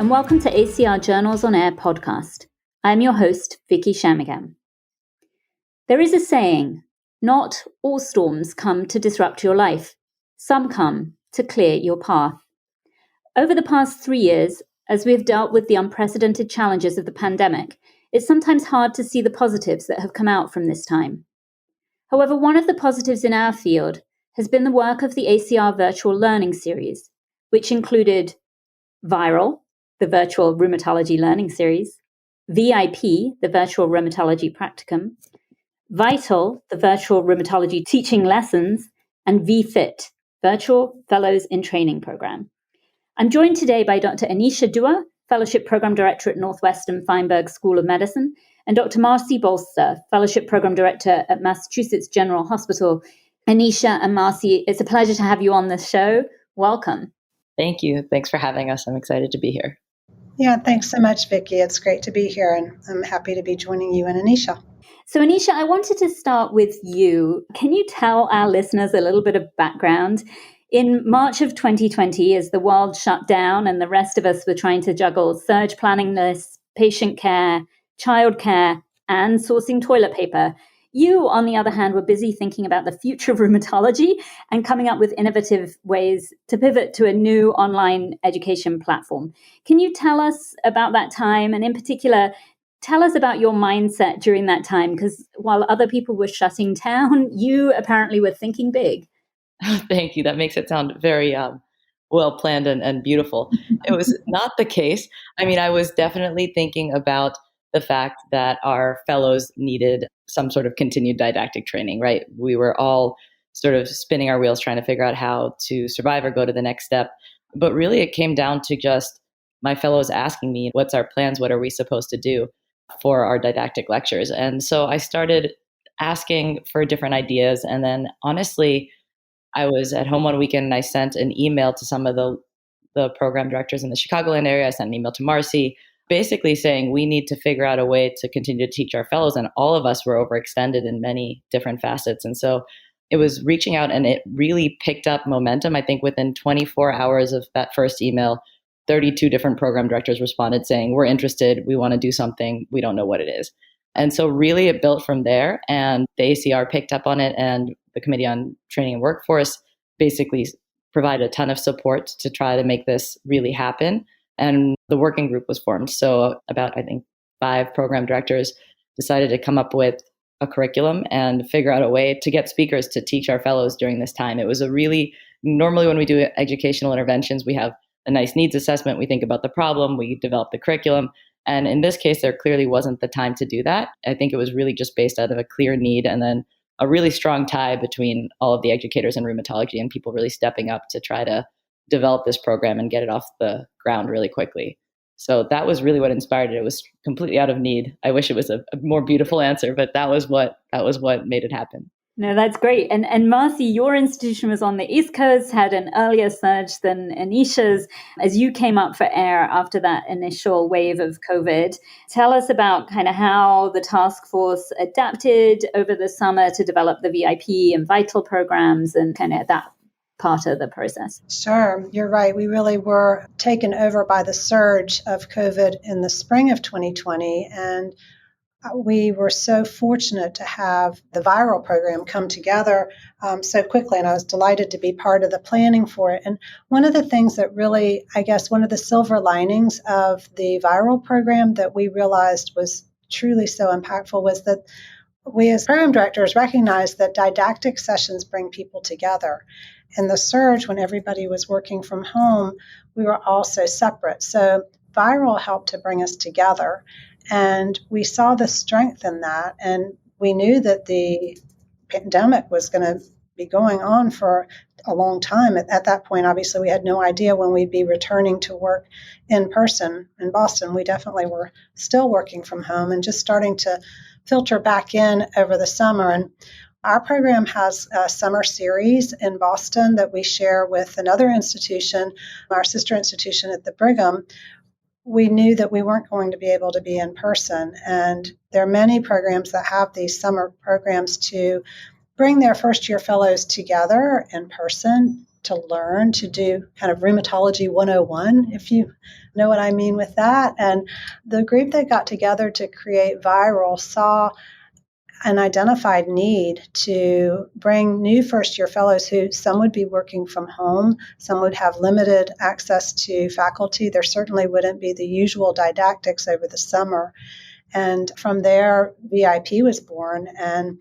and welcome to ACR Journals on Air podcast. I am your host, Vicky Shamigam. There is a saying, not all storms come to disrupt your life. Some come to clear your path. Over the past 3 years, as we have dealt with the unprecedented challenges of the pandemic, it's sometimes hard to see the positives that have come out from this time. However, one of the positives in our field has been the work of the ACR Virtual Learning Series, which included Viral, the Virtual Rheumatology Learning Series, VIP, the Virtual Rheumatology Practicum, Vital, the Virtual Rheumatology Teaching Lessons, and VFit, Virtual Fellows in Training Program. I'm joined today by Dr. Anisha Dua, Fellowship Program Director at Northwestern Feinberg School of Medicine, and Dr. Marcy Bolster, Fellowship Program Director at Massachusetts General Hospital. Anisha and Marcy, it's a pleasure to have you on the show. Welcome. Thank you. Thanks for having us. I'm excited to be here. Yeah, thanks so much, Vicky. It's great to be here, and I'm happy to be joining you and Anisha. So, Anisha, I wanted to start with you. Can you tell our listeners a little bit of background? In March of 2020, as the world shut down and the rest of us were trying to juggle surge planning lists, patient care, childcare, and sourcing toilet paper, you, on the other hand, were busy thinking about the future of rheumatology and coming up with innovative ways to pivot to a new online education platform. Can you tell us about that time? And in particular, tell us about your mindset during that time, because while other people were shutting down, you apparently were thinking big. Thank you. That makes it sound very well planned and beautiful. It was not the case. I mean, I was definitely thinking about the fact that our fellows needed some sort of continued didactic training, right? We were all sort of spinning our wheels trying to figure out how to survive or go to the next step. But really, it came down to just my fellows asking me, what's our plans? What are we supposed to do for our didactic lectures? And so I started asking for different ideas. And then honestly, I was at home one weekend and I sent an email to some of the program directors in the Chicagoland area. I sent an email to Marcy, basically saying we need to figure out a way to continue to teach our fellows. And all of us were overextended in many different facets. And so it was reaching out and it really picked up momentum. I think within 24 hours of that first email, 32 different program directors responded saying, we're interested, we want to do something, we don't know what it is. And so really it built from there, and the ACR picked up on it, and the Committee on Training and Workforce basically provided a ton of support to try to make this really happen. And the working group was formed. So about, I think, 5 program directors decided to come up with a curriculum and figure out a way to get speakers to teach our fellows during this time. It was normally when we do educational interventions, we have a nice needs assessment. We think about the problem, we develop the curriculum. And in this case, there clearly wasn't the time to do that. I think it was really just based out of a clear need and then a really strong tie between all of the educators in rheumatology and people really stepping up to try to develop this program and get it off the ground really quickly. So that was really what inspired it. It was completely out of need. I wish it was a more beautiful answer, but that was what made it happen. No, that's great. And Marcy, your institution was on the East Coast, had an earlier surge than Anisha's as you came up for air after that initial wave of COVID. Tell us about kind of how the task force adapted over the summer to develop the VIP and Vital programs and kind of that part of the process. Sure, you're right. We really were taken over by the surge of COVID in the spring of 2020, and we were so fortunate to have the Viral program come together so quickly, and I was delighted to be part of the planning for it. And one of the things that really, I guess, one of the silver linings of the Viral program that we realized was truly so impactful was that we as program directors recognized that didactic sessions bring people together. In the surge, when everybody was working from home, we were all so separate. So Viral helped to bring us together. And we saw the strength in that. And we knew that the pandemic was going to be going on for a long time. At that point, obviously, we had no idea when we'd be returning to work in person in Boston. We definitely were still working from home and just starting to filter back in over the summer. And our program has a summer series in Boston that we share with another institution, our sister institution at the Brigham. We knew that we weren't going to be able to be in person. And there are many programs that have these summer programs to bring their first-year fellows together in person to learn to do kind of rheumatology 101, if you know what I mean with that. And the group that got together to create Viral saw an identified need to bring new first-year fellows who some would be working from home, some would have limited access to faculty. There certainly wouldn't be the usual didactics over the summer. And from there, VIP was born. And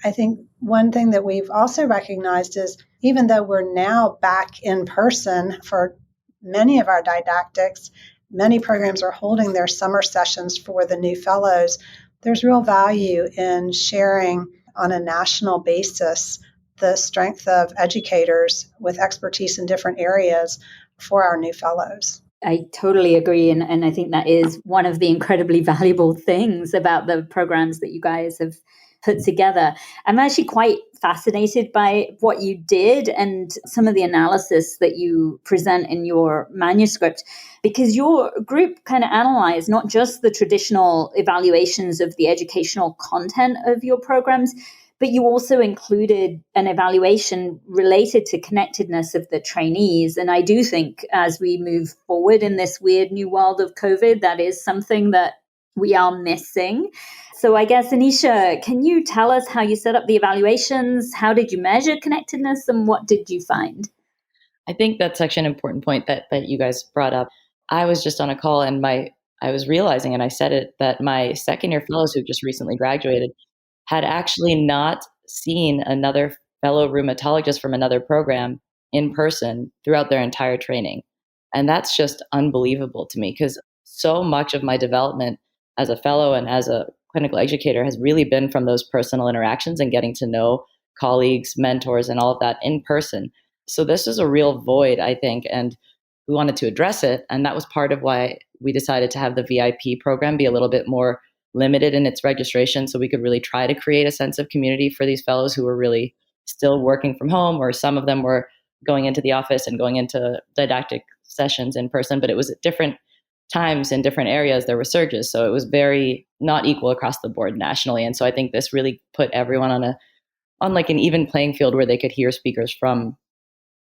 I think one thing that we've also recognized is even though we're now back in person for many of our didactics, many programs are holding their summer sessions for the new fellows. There's real value in sharing on a national basis the strength of educators with expertise in different areas for our new fellows. I totally agree. And I think that is one of the incredibly valuable things about the programs that you guys have put together. I'm actually quite fascinated by what you did and some of the analysis that you present in your manuscript, because your group kind of analyzed not just the traditional evaluations of the educational content of your programs, but you also included an evaluation related to connectedness of the trainees. And I do think as we move forward in this weird new world of COVID, that is something that we are missing. So I guess, Anisha, can you tell us how you set up the evaluations? How did you measure connectedness and what did you find? I think that's actually an important point that you guys brought up. I was just on a call and I was realizing, and I said it, that my second year fellows who just recently graduated had actually not seen another fellow rheumatologist from another program in person throughout their entire training. And that's just unbelievable to me because so much of my development as a fellow and as a clinical educator has really been from those personal interactions and getting to know colleagues, mentors, and all of that in person. So this is a real void, I think, and we wanted to address it. And that was part of why we decided to have the VIP program be a little bit more limited in its registration so we could really try to create a sense of community for these fellows who were really still working from home, or some of them were going into the office and going into didactic sessions in person, but it was at different times in different areas. There were surges, so it was very not equal across the board nationally. And so I think this really put everyone on like an even playing field where they could hear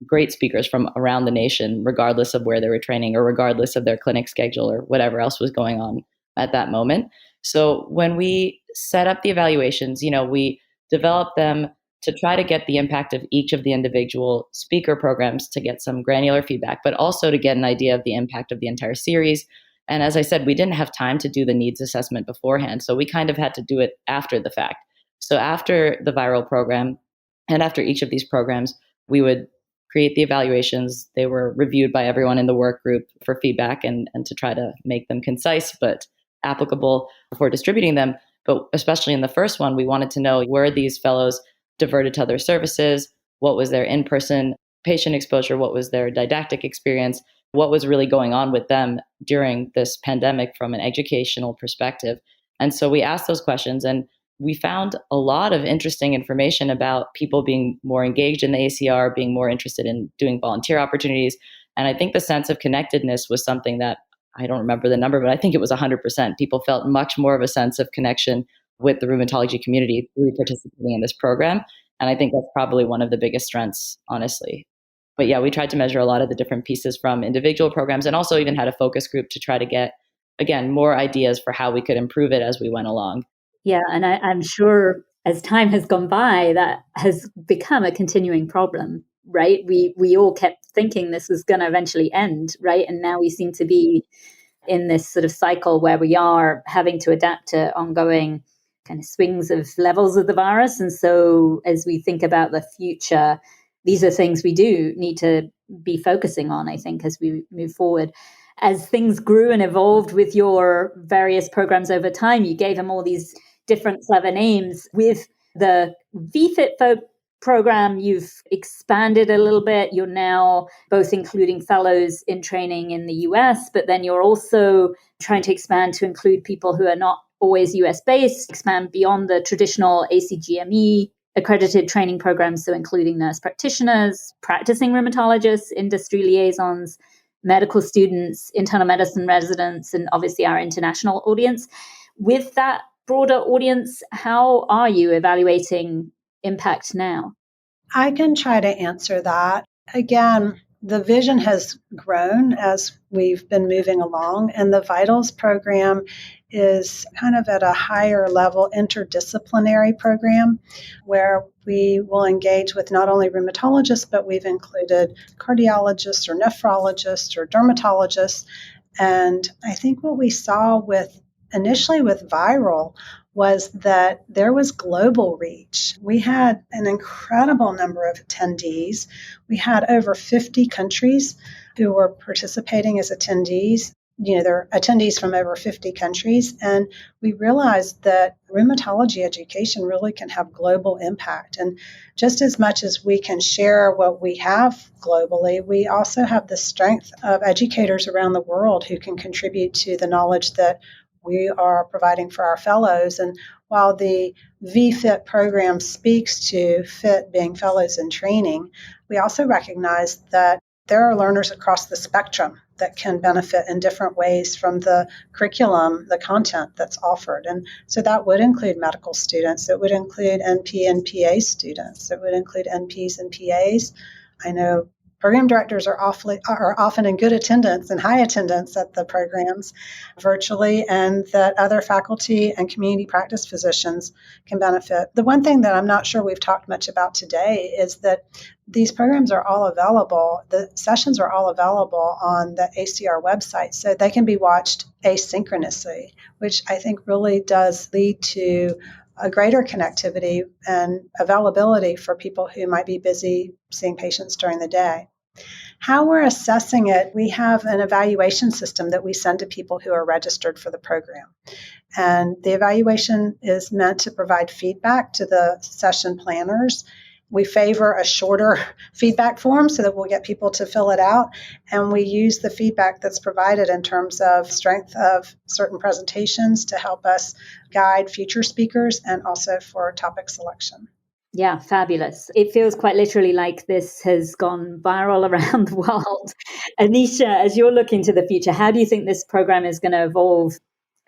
great speakers from around the nation, regardless of where they were training or regardless of their clinic schedule or whatever else was going on at that moment. So when we set up the evaluations, we developed them to try to get the impact of each of the individual speaker programs to get some granular feedback, but also to get an idea of the impact of the entire series. And as I said, we didn't have time to do the needs assessment beforehand, so we kind of had to do it after the fact. So after the Viral program and after each of these programs, we would create the evaluations. They were reviewed by everyone in the work group for feedback and to try to make them concise but applicable before distributing them. But especially in the first one, we wanted to know, were these fellows diverted to other services? What was their in-person patient exposure? What was their didactic experience? What was really going on with them during this pandemic from an educational perspective? And so we asked those questions, and we found a lot of interesting information about people being more engaged in the ACR, being more interested in doing volunteer opportunities. And I think the sense of connectedness was something that, I don't remember the number, but I think it was 100%. People felt much more of a sense of connection with the rheumatology community through participating in this program. And I think that's probably one of the biggest strengths, honestly. But yeah, we tried to measure a lot of the different pieces from individual programs and also even had a focus group to try to get, again, more ideas for how we could improve it as we went along. Yeah, and I'm sure as time has gone by, that has become a continuing problem, right? We all kept thinking this was going to eventually end, right? And now we seem to be in this sort of cycle where we are having to adapt to ongoing kind of swings of levels of the virus. And so as we think about the future, these are things we do need to be focusing on, I think, as we move forward. As things grew and evolved with your various programs over time, you gave them all these different clever names. With the VFit Folk program, you've expanded a little bit. You're now both including fellows in training in the US, but then you're also trying to expand to include people who are not always US based, expand beyond the traditional ACGME accredited training programs, so including nurse practitioners, practicing rheumatologists, industry liaisons, medical students, internal medicine residents, and obviously our international audience. With that broader audience, how are you evaluating impact now? I can try to answer that. Again, the vision has grown as we've been moving along, and the Vitals program is kind of at a higher level interdisciplinary program where we will engage with not only rheumatologists, but we've included cardiologists or nephrologists or dermatologists. And I think what we saw initially with viral was that there was global reach. We had an incredible number of attendees. We had over 50 countries who were participating as attendees. There are attendees from over 50 countries. And we realized that rheumatology education really can have global impact. And just as much as we can share what we have globally, we also have the strength of educators around the world who can contribute to the knowledge that we are providing for our fellows. And while the VFIT program speaks to FIT being fellows in training, we also recognize that there are learners across the spectrum that can benefit in different ways from the curriculum, the content that's offered. And so that would include medical students, it would include NP and PA students, it would include NPs and PAs. I know program directors are often in good attendance and high attendance at the programs virtually, and that other faculty and community practice physicians can benefit. The one thing that I'm not sure we've talked much about today is that these programs are all available. The sessions are all available on the ACR website, so they can be watched asynchronously, which I think really does lead to a greater connectivity and availability for people who might be busy seeing patients during the day. How we're assessing it, we have an evaluation system that we send to people who are registered for the program. And the evaluation is meant to provide feedback to the session planners. We favor a shorter feedback form so that we'll get people to fill it out. And we use the feedback that's provided in terms of strength of certain presentations to help us guide future speakers and also for topic selection. Yeah, fabulous. It feels quite literally like this has gone viral around the world. Anisha, as you're looking to the future, how do you think this program is going to evolve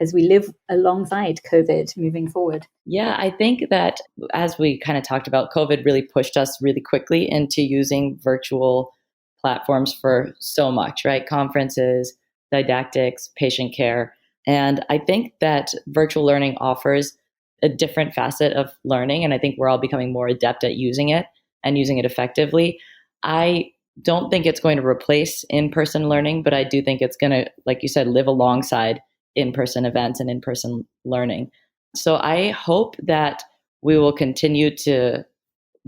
as we live alongside COVID moving forward? Yeah, I think that as we kind of talked about, COVID really pushed us really quickly into using virtual platforms for so much, right? Conferences, didactics, patient care. And I think that virtual learning offers a different facet of learning. And I think we're all becoming more adept at using it and using it effectively. I don't think it's going to replace in-person learning, but I do think it's going to, like you said, live alongside in-person events and in-person learning. So I hope that we will continue to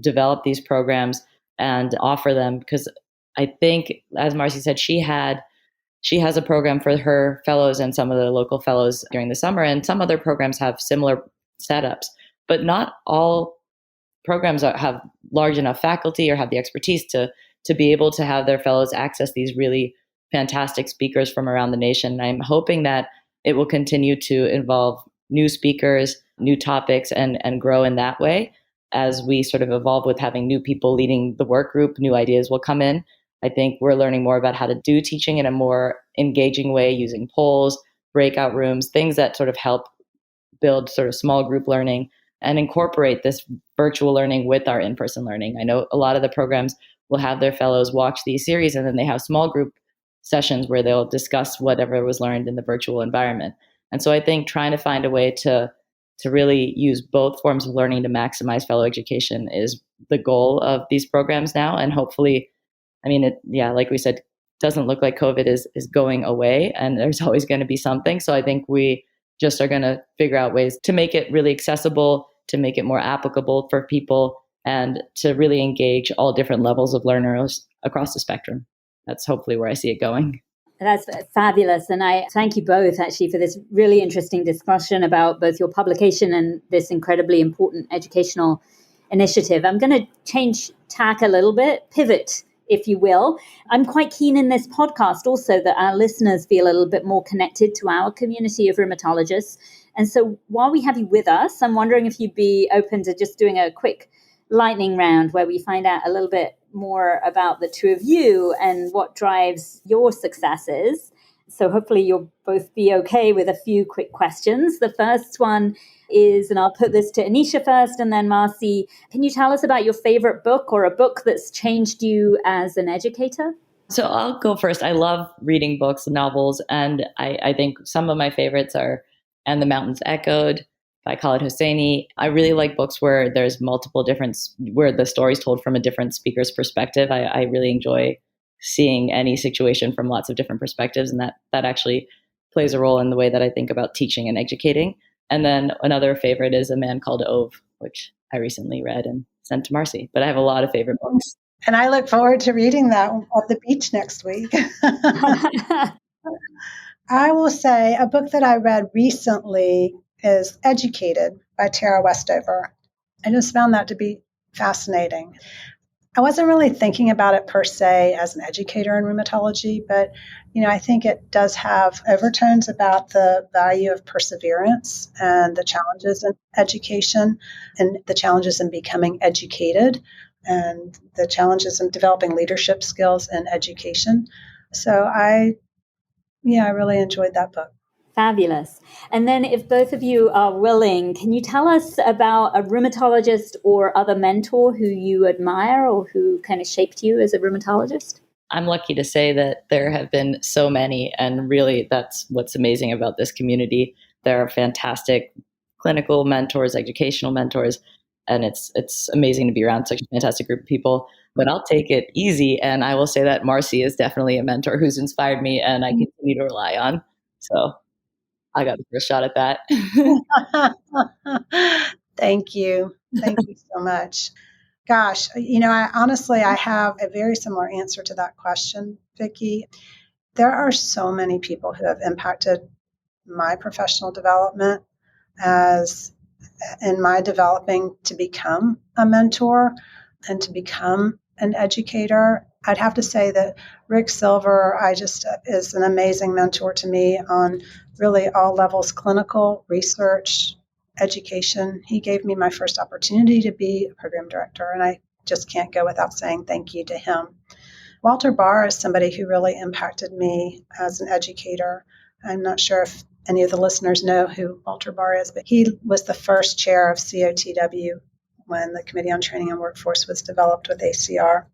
develop these programs and offer them, because I think, as Marcy said, she has a program for her fellows and some of the local fellows during the summer, and some other programs have similar setups, but not all programs have large enough faculty or have the expertise to be able to have their fellows access these really fantastic speakers from around the nation. And I'm hoping that it will continue to involve new speakers, new topics, and grow in that way. As we sort of evolve with having new people leading the work group, new ideas will come in. I think we're learning more about how to do teaching in a more engaging way, using polls, breakout rooms, things that sort of help build sort of small group learning and incorporate this virtual learning with our in-person learning. I know a lot of the programs will have their fellows watch these series, and then they have small group sessions where they'll discuss whatever was learned in the virtual environment. And so I think trying to find a way to really use both forms of learning to maximize fellow education is the goal of these programs now. And hopefully, I mean, like we said, doesn't look like COVID is going away, and there's always going to be something. So I think we just are going to figure out ways to make it really accessible, to make it more applicable for people, and to really engage all different levels of learners across the spectrum. That's hopefully where I see it going. That's fabulous. And I thank you both actually for this really interesting discussion about both your publication and this incredibly important educational initiative. I'm going to change tack a little bit, pivot, if you will. I'm quite keen in this podcast also that our listeners feel a little bit more connected to our community of rheumatologists. And so while we have you with us, I'm wondering if you'd be open to just doing a quick lightning round where we find out a little bit more about the two of you and what drives your successes. So hopefully you'll both be okay with a few quick questions. The first one is, and I'll put this to Anisha first and then Marcy, can you tell us about your favorite book or a book that's changed you as an educator? So I'll go first. I love reading books and novels, and I think some of my favorites are And the Mountains Echoed by Khaled Hosseini. I really like books where there's multiple different, where the story's told from a different speaker's perspective. I really enjoy seeing any situation from lots of different perspectives, and that actually plays a role in the way that I think about teaching and educating. And then another favorite is A Man Called Ove, which I recently read and sent to Marcy. But I have a lot of favorite books. And I look forward to reading that at the beach next week. I will say a book that I read recently is Educated by Tara Westover. I just found that to be fascinating. I wasn't really thinking about it per se as an educator in rheumatology, but I think it does have overtones about the value of perseverance and the challenges in education and the challenges in becoming educated and the challenges in developing leadership skills in education. So I really enjoyed that book. Fabulous. And then if both of you are willing, can you tell us about a rheumatologist or other mentor who you admire or who kind of shaped you as a rheumatologist? I'm lucky to say that there have been so many, and really that's what's amazing about this community. There are fantastic clinical mentors, educational mentors, and it's amazing to be around such a fantastic group of people. But I'll take it easy, and I will say that Marcy is definitely a mentor who's inspired me and I continue to rely on. So I got the first shot at that. Thank you. Thank you so much. Gosh, I have a very similar answer to that question, Vicki. There are so many people who have impacted my professional development as in my developing to become a mentor and to become an educator. I'd have to say that Rick Silver, is an amazing mentor to me on really all levels, clinical, research, education. He gave me my first opportunity to be a program director, and I just can't go without saying thank you to him. Walter Barr is somebody who really impacted me as an educator. I'm not sure if any of the listeners know who Walter Barr is, but he was the first chair of COTW when the Committee on Training and Workforce was developed with ACR.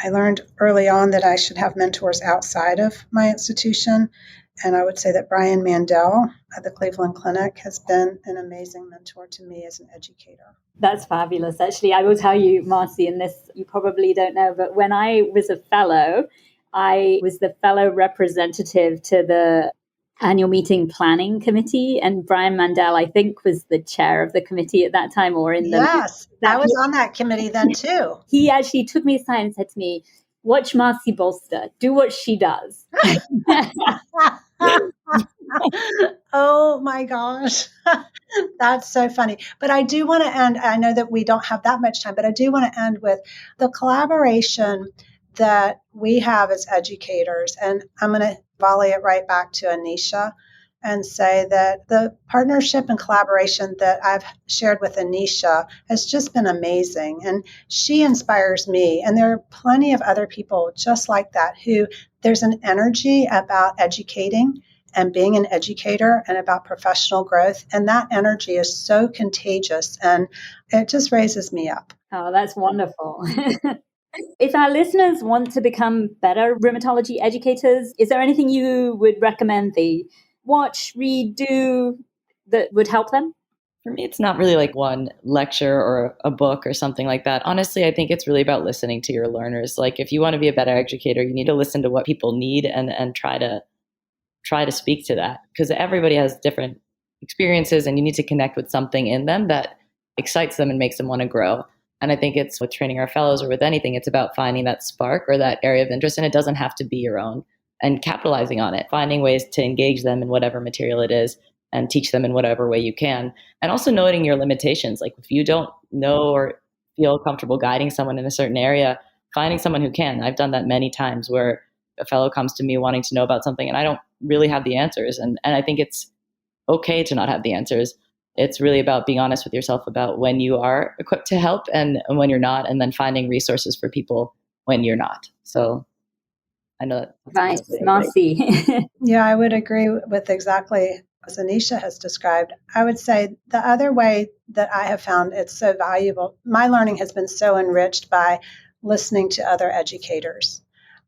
I learned early on that I should have mentors outside of my institution, and I would say that Brian Mandel at the Cleveland Clinic has been an amazing mentor to me as an educator. That's fabulous. Actually, I will tell you, Marcy, and this you probably don't know, but when I was a fellow, I was the fellow representative to the annual meeting planning committee, and Brian Mandel, I think, was the chair of the committee at that time, or in the yes, I was on that committee then too. He actually took me aside and said to me, "Watch Marcy Bolster, do what she does." Oh my gosh, that's so funny. But I do want to end. I know that we don't have that much time, but I do want to end with the collaboration that we have as educators, and I'm going to volley it right back to Anisha and say that the partnership and collaboration that I've shared with Anisha has just been amazing. And she inspires me. And there are plenty of other people just like that who there's an energy about educating and being an educator and about professional growth. And that energy is so contagious and it just raises me up. Oh, that's wonderful. If our listeners want to become better rheumatology educators, is there anything you would recommend they watch, read, do that would help them? For me, it's not really like one lecture or a book or something like that. Honestly, I think it's really about listening to your learners. Like if you want to be a better educator, you need to listen to what people need and try to speak to that, because everybody has different experiences and you need to connect with something in them that excites them and makes them want to grow. And I think it's with training our fellows or with anything, it's about finding that spark or that area of interest. And it doesn't have to be your own, and capitalizing on it, finding ways to engage them in whatever material it is and teach them in whatever way you can. And also noting your limitations. Like if you don't know or feel comfortable guiding someone in a certain area, finding someone who can. I've done that many times where a fellow comes to me wanting to know about something and I don't really have the answers. And I think it's okay to not have the answers. It's really about being honest with yourself about when you are equipped to help and when you're not, and then finding resources for people when you're not. So I know that. Right, Marcy. Yeah, I would agree with exactly as Anisha has described. I would say the other way that I have found it's so valuable, my learning has been so enriched by listening to other educators,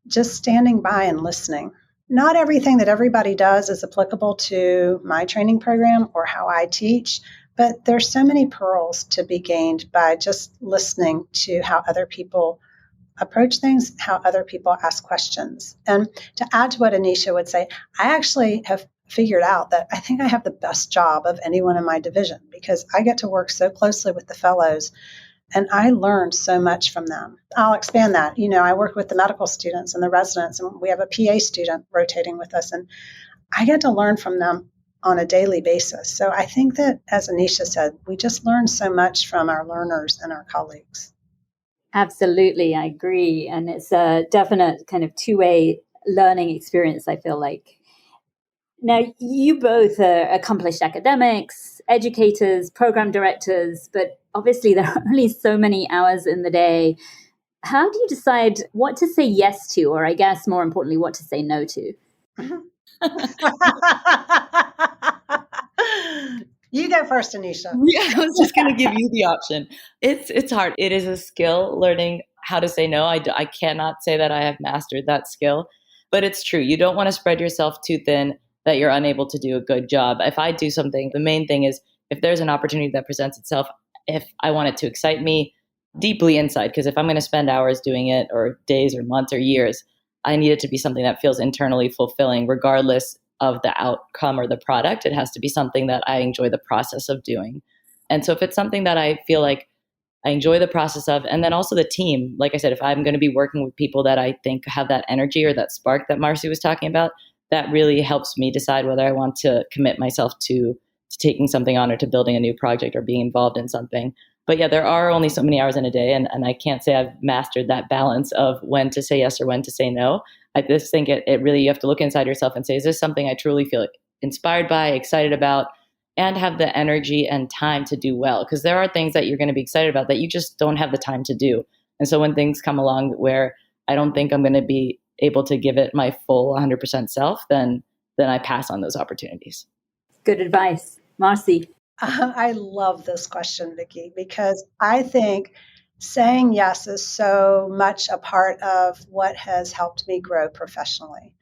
just standing by and listening. Not everything that everybody does is applicable to my training program or how I teach, but there's so many pearls to be gained by just listening to how other people approach things, how other people ask questions. And to add to what Anisha would say, I actually have figured out that I think I have the best job of anyone in my division because I get to work so closely with the fellows and I learned so much from them. I'll expand that. I work with the medical students and the residents, and we have a PA student rotating with us, and I get to learn from them on a daily basis. So I think that, as Anisha said, we just learn so much from our learners and our colleagues. Absolutely, I agree. And it's a definite kind of two-way learning experience, I feel like. Now, you both are accomplished academics, educators, program directors, but obviously there are only so many hours in the day. How do you decide what to say yes to, or I guess more importantly, what to say no to? You go first, Anisha. Yeah, I was just going to give you the option. It's hard. It is a skill learning how to say no. I cannot say that I have mastered that skill, but it's true. You don't want to spread yourself too thin that you're unable to do a good job. If I do something, the main thing is if there's an opportunity that presents itself, if I want it to excite me deeply inside, because if I'm going to spend hours doing it or days or months or years, I need it to be something that feels internally fulfilling, regardless of the outcome or the product. It has to be something that I enjoy the process of doing. And so if it's something that I feel like I enjoy the process of, and then also the team, like I said, if I'm going to be working with people that I think have that energy or that spark that Marcy was talking about, that really helps me decide whether I want to commit myself to taking something on or to building a new project or being involved in something. But yeah, there are only so many hours in a day, and I can't say I've mastered that balance of when to say yes or when to say no. I just think it really, you have to look inside yourself and say, is this something I truly feel inspired by, excited about, and have the energy and time to do well? Because there are things that you're going to be excited about that you just don't have the time to do. And so when things come along where I don't think I'm going to be able to give it my full 100% self, then I pass on those opportunities. Good advice. Marcy. I love this question, Vicki, because I think saying yes is so much a part of what has helped me grow professionally.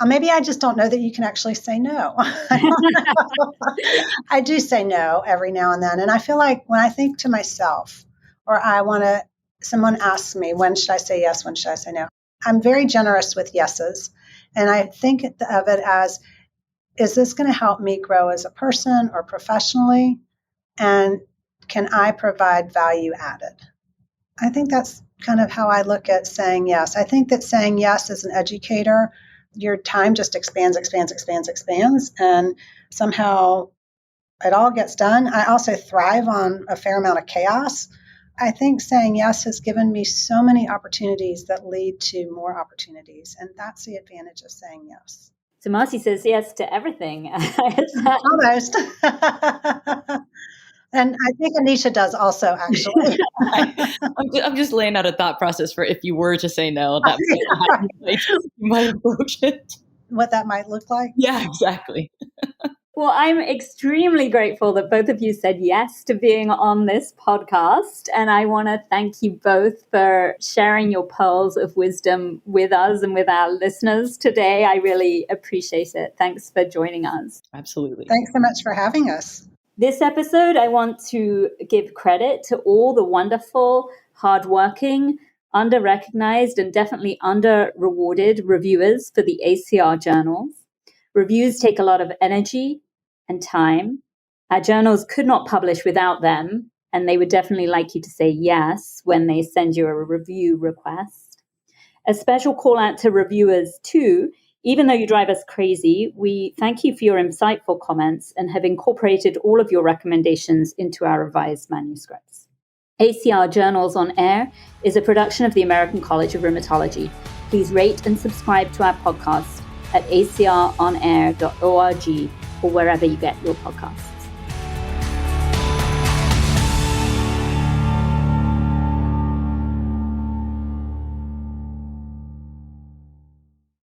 Maybe I just don't know that you can actually say no. I do say no every now and then. And I feel like when I think to myself, or someone asks me, when should I say yes? When should I say no? I'm very generous with yeses. And I think of it as, is this going to help me grow as a person or professionally? And can I provide value added? I think that's kind of how I look at saying yes. I think that saying yes as an educator, your time just expands, and somehow it all gets done. I also thrive on a fair amount of chaos. I think saying yes has given me so many opportunities that lead to more opportunities, and that's the advantage of saying yes. So Marcy says yes to everything. Almost. And I think Anisha does also, actually. I'm just laying out a thought process for if you were to say no, that might approach it. What that might look like? Yeah, exactly. Well, I'm extremely grateful that both of you said yes to being on this podcast. And I want to thank you both for sharing your pearls of wisdom with us and with our listeners today. I really appreciate it. Thanks for joining us. Absolutely. Thanks so much for having us. This episode, I want to give credit to all the wonderful, hardworking, under-recognized, and definitely under-rewarded reviewers for the ACR journals. Reviews take a lot of energy and time. Our journals could not publish without them, and they would definitely like you to say yes when they send you a review request. A special call out to reviewers too. Even though you drive us crazy, we thank you for your insightful comments and have incorporated all of your recommendations into our revised manuscripts. ACR Journals on Air is a production of the American College of Rheumatology. Please rate and subscribe to our podcast at acronair.org or wherever you get your podcasts.